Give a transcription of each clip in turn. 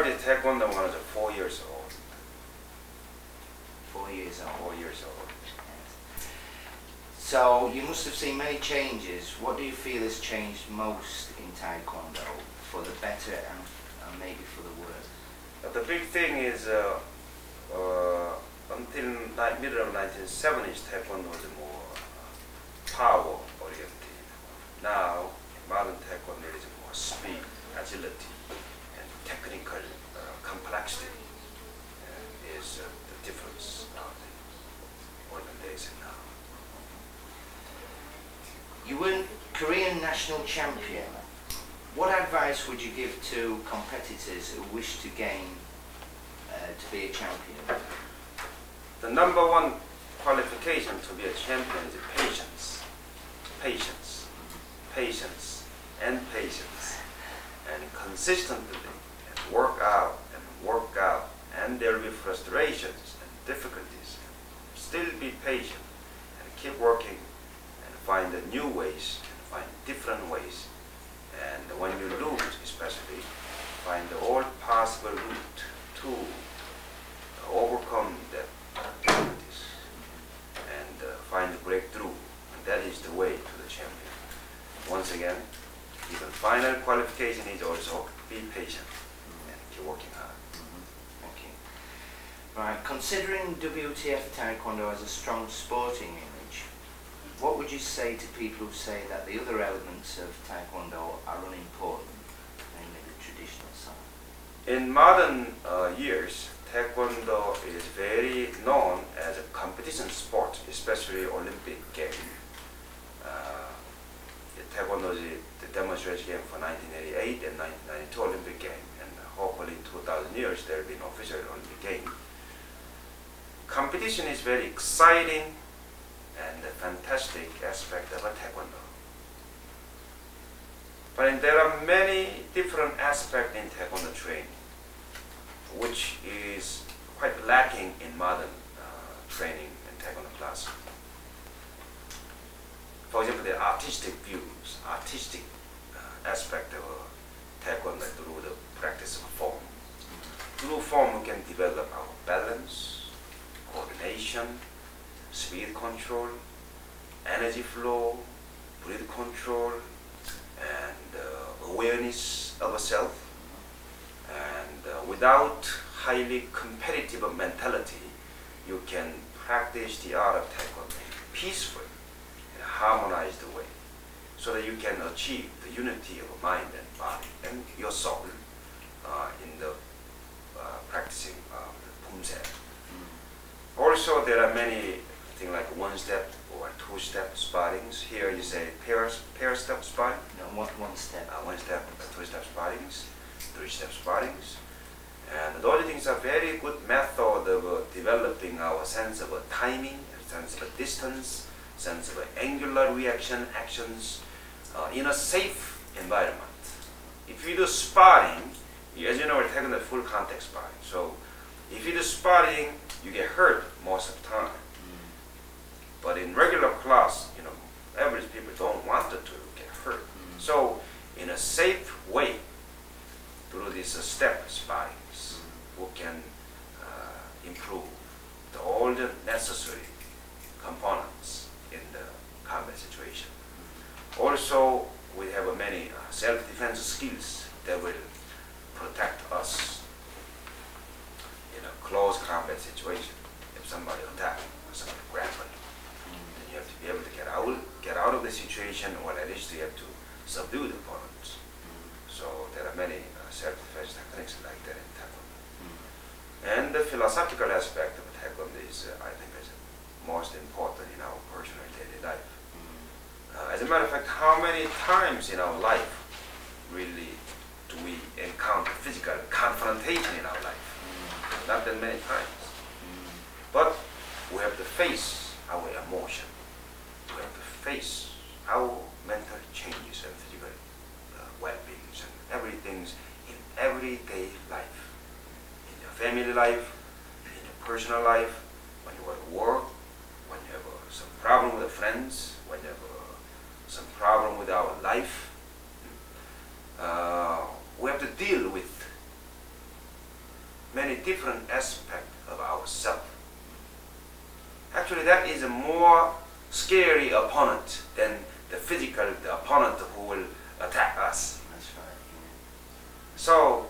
started Taekwondo when I was 4 years old. 4 years old. 4 years old. Yes. So you must have seen many changes. What do you feel has changed most in Taekwondo for the better and maybe for the worse? The big thing is until middle of 1970s, Taekwondo was more power oriented. Now, modern Taekwondo is more speed, agility, and technical complexity is the difference now in olden days and now. You were Korean national champion. What advice would you give to competitors who wish to gain to be a champion? The number one qualification to be a champion is patience. Patience. Patience and patience. And consistently and work out, and there will be frustrations and difficulties. Still be patient and keep working and find new ways and find different ways. And when you lose, especially, find all possible route to overcome the difficulties and find the breakthrough. And that is the way to the champion. Once again, even final qualification is also be patient and keep working hard. Okay. Right. Considering WTF Taekwondo has a strong sporting image, what would you say to people who say that the other elements of Taekwondo are unimportant, namely the traditional side? In modern years, Taekwondo is very known as a competition sport, especially Olympic game. Taekwondo is the demonstration game for 1988 and 1992 Olympic game, and hopefully in 2000 years there will be an official Olympic game. Competition is very exciting and a fantastic aspect of a Taekwondo. But there are many different aspects in Taekwondo training, which is quite lacking in modern training in Taekwondo class. For example, the artistic views, artistic aspect of Taekwondo through the practice of form. Through form we can develop our balance, coordination, speed control, energy flow, breath control, and awareness of a self. And without highly competitive mentality, you can practice the art of Taekwondo peacefully in a harmonized way, so that you can achieve the unity of mind and body and your soul in the practicing of the Pumse. Also, there are many things like one-step or two-step sparrings. Here you say pair-step sparring. No, one step. One-step, two-step sparrings, three-step sparrings. And those things are very good method of developing our sense of timing, sense of distance, sense of angular reaction, actions in a safe environment. If you do sparring, as you know, we're taking the full contact sparring. So if you do sparring, you get hurt most of the time. But in regular class, you know, average people don't want to get hurt. So in a safe way, through these step sparrings, we can improve all the necessary components in the combat situation. Also, we have many self-defense skills that will protect us in a close combat situation. If somebody attacks or somebody grabs you, then you have to be able to get out of the situation, or at least you have to subdue the opponent. So there are many self-defense techniques like that in Taekwondo. And the philosophical aspect of Taekwondo is, I think, is most important in our personal daily life. As a matter of fact, how many times in our life really do we encounter physical confrontation in our life? Not that many times. But we have to face our emotion. We have to face our mental changes and physical well-beings and everything in everyday life. In your family life, in your personal life, when you are at work, when you have some problem with friends, when you have some problem with our life. We have to deal with different aspect of ourselves. Actually, that is a more scary opponent than the physical opponent who will attack us. That's right. So,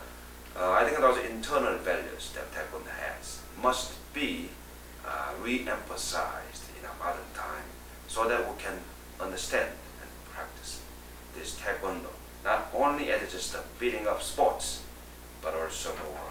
I think those internal values that Taekwondo has must be re-emphasized in our modern time so that we can understand and practice this Taekwondo, not only as just a beating up sports, but also more